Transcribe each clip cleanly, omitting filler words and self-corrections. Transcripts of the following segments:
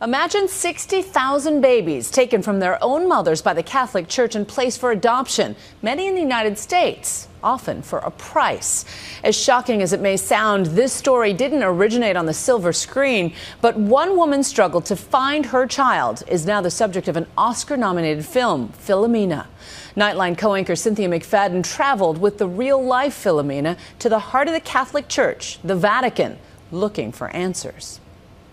Imagine 60,000 babies taken from their own mothers by the Catholic Church and placed for adoption, many in the United States, often for a price. As shocking as it may sound, this story didn't originate on the silver screen, but one woman's struggle to find her child is now the subject of an Oscar-nominated film, Philomena. Nightline co-anchor Cynthia McFadden traveled with the real-life Philomena to the heart of the Catholic Church, the Vatican, looking for answers.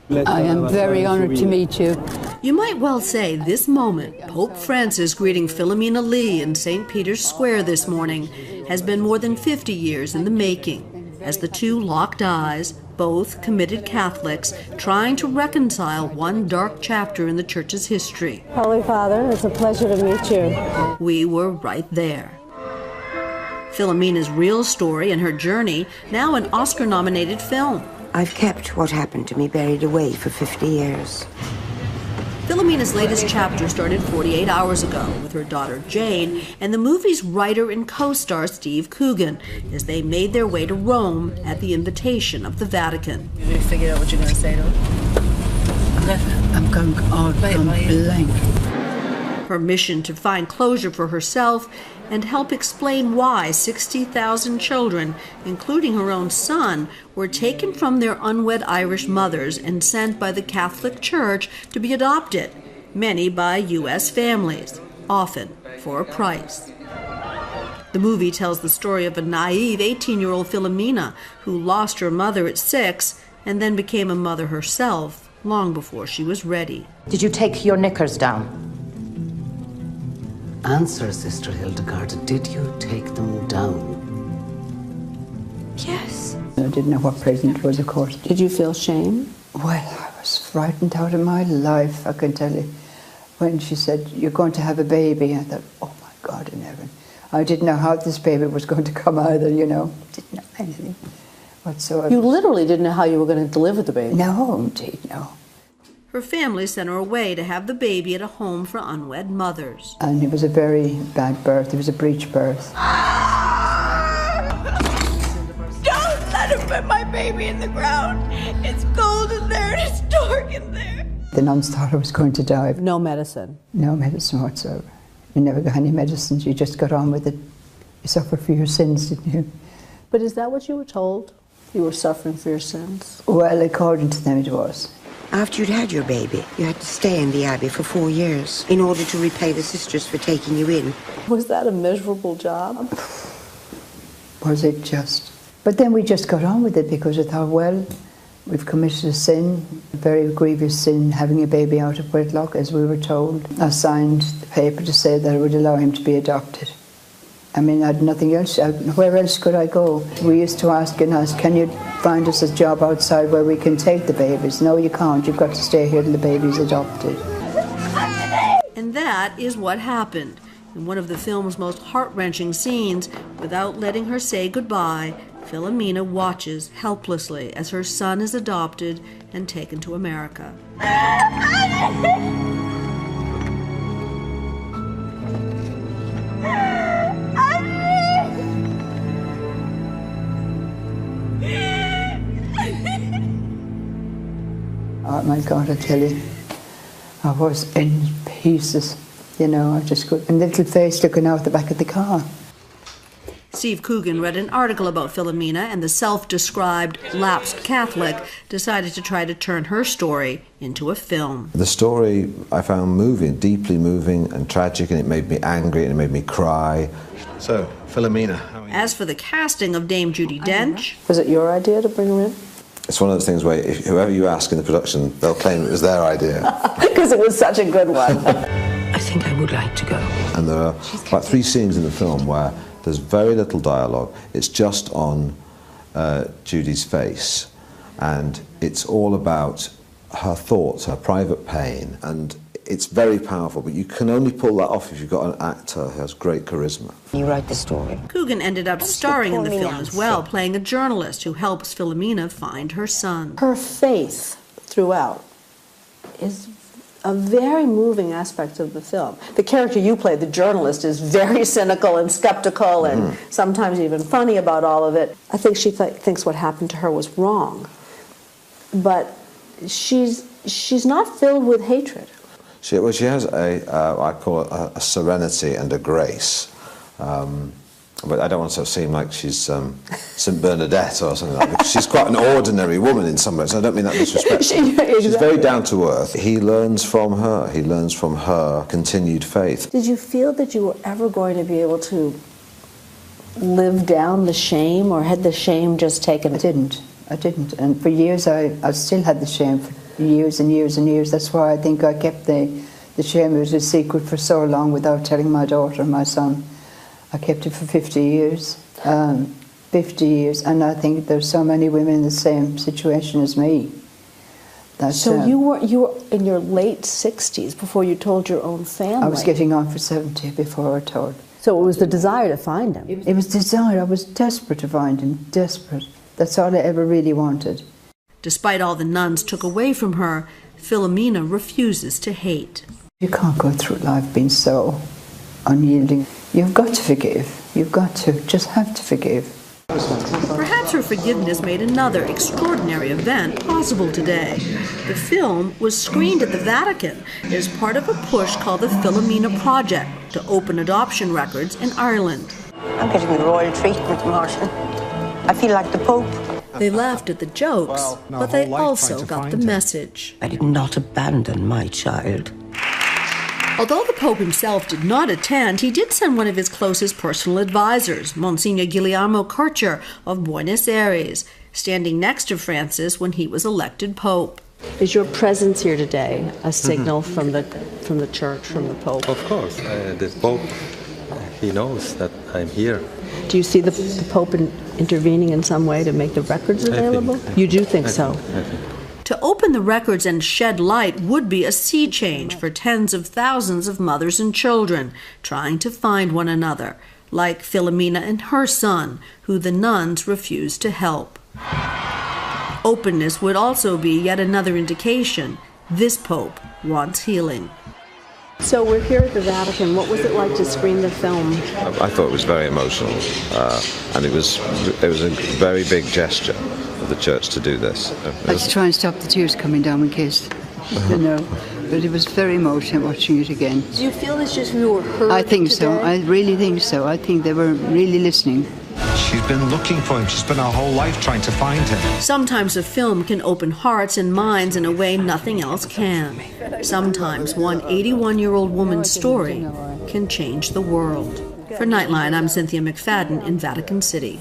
I am very honored to meet you. You might well say this moment, Pope Francis greeting Philomena Lee in St. Peter's Square this morning, has been more than 50 years in the making, as the two locked eyes, both committed Catholics, trying to reconcile one dark chapter in the Church's history. Holy Father, it's a pleasure to meet you. We were right there. Philomena's real story and her journey, now an Oscar-nominated film. I've kept what happened to me buried away for 50 years. Philomena's latest chapter started 48 hours ago with her daughter Jane and the movie's writer and co-star Steve Coogan as they made their way to Rome at the invitation of the Vatican. You figured out what you're going to say to her? I'm going all blank. Her mission to find closure for herself and help explain why 60,000 children, including her own son, were taken from their unwed Irish mothers and sent by the Catholic Church to be adopted, many by U.S. families, often for a price. The movie tells the story of a naive 18-year-old Philomena who lost her mother at 6 and then became a mother herself long before she was ready. Did you take your knickers down? Answer, Sister Hildegard, did you take them down? Yes. I didn't know what pregnant was, of course. Did you feel shame? Well, I was frightened out of my life, I can tell you. When she said, you're going to have a baby, I thought, oh my God in heaven. I didn't know how this baby was going to come either, you know. Didn't know anything whatsoever. You literally didn't know how you were going to deliver the baby? No, indeed, no. Her family sent her away to have the baby at a home for unwed mothers. And it was a very bad birth. It was a breech birth. Don't let him put my baby in the ground. It's cold in there and it's dark in there. The nuns thought I was going to die. No medicine? No medicine whatsoever. You never got any medicines. You just got on with it. You suffer for your sins, didn't you? But is that what you were told? You were suffering for your sins? Well, according to them it was. After you'd had your baby, you had to stay in the Abbey for 4 years in order to repay the sisters for taking you in. Was that a miserable job? Was it just? But then we just got on with it because we thought, well, we've committed a sin, a very grievous sin, having a baby out of wedlock, as we were told. I signed the paper to say that I would allow him to be adopted. I mean, I had nothing else. Where else could I go? We used to ask, can you find us a job outside where we can take the babies? No, you can't. You've got to stay here till the baby's adopted. And that is what happened. In one of the film's most heart-wrenching scenes, without letting her say goodbye, Philomena watches helplessly as her son is adopted and taken to America. Oh my God, I tell you, I was in pieces, you know, I just could, and little face looking out the back of the car. Steve Coogan read an article about Philomena, and the self-described lapsed Catholic decided to try to turn her story into a film. The story I found moving, deeply moving and tragic, and it made me angry and it made me cry. So, Philomena, how are you? As for the casting of Dame Judi Dench... Was it your idea to bring her in? It's one of those things where whoever you ask in the production, they'll claim it was their idea. Because it was such a good one. I think I would like to go. And there are about 3 scenes in the film where there's very little dialogue. It's just on Judy's face. And it's all about her thoughts, her private pain. And it's very powerful, but you can only pull that off if you've got an actor who has great charisma. You write the story. Coogan ended up starring in the film as well, playing a journalist who helps Philomena find her son. Her faith throughout is a very moving aspect of the film. The character you play, the journalist, is very cynical and skeptical and sometimes even funny about all of it. I think she thinks what happened to her was wrong. But she's she's not filled with hatred. She has I call it a serenity and a grace. But I don't want to seem like she's St. Bernadette or something like that, because she's quite an ordinary woman in some ways. I don't mean that disrespectfully. She's very down to earth. He learns from her. He learns from her continued faith. Did you feel that you were ever going to be able to live down the shame, or had the shame just taken? I didn't. And for years I still had the shame for years and years and years. That's why I think I kept the shame as a secret for so long without telling my daughter and my son. I kept it for 50 years, 50 years, and I think there's so many women in the same situation as me. So you were in your late 60s before you told your own family? I was getting on for 70 before I told. So it was the desire to find him? It was desire. I was desperate to find him, desperate. That's all I ever really wanted. Despite all the nuns took away from her, Philomena refuses to hate. You can't go through life being so unyielding. You've got to forgive. You've got to, just have to forgive. Perhaps her forgiveness made another extraordinary event possible today. The film was screened at the Vatican as part of a push called the Philomena Project to open adoption records in Ireland. I'm getting the royal treatment, Martin. I feel like the Pope. They laughed at the jokes, but they also got the message. I did not abandon my child. Although the Pope himself did not attend, he did send one of his closest personal advisors, Monsignor Guillermo Kircher of Buenos Aires, standing next to Francis when he was elected Pope. Is your presence here today a signal from the Church, from the Pope? Of course. The Pope, he knows that I'm here. Do you see the Pope intervening in some way to make the records available? You do think so? I think. To open the records and shed light would be a sea change for tens of thousands of mothers and children trying to find one another, like Philomena and her son, who the nuns refused to help. Openness would also be yet another indication this Pope wants healing. So we're here at the Vatican. What was it like to screen the film? I thought it was very emotional, and it was a very big gesture of the Church to do this. I was trying to stop the tears coming down in case, you know, but it was very emotional watching it again. Do you feel as if you were heard? I think today? so. I really think so. I think they were really listening. She's been looking for him. She's spent her whole life trying to find him. Sometimes a film can open hearts and minds in a way nothing else can. Sometimes one 81-year-old woman's story can change the world. For Nightline, I'm Cynthia McFadden in Vatican City.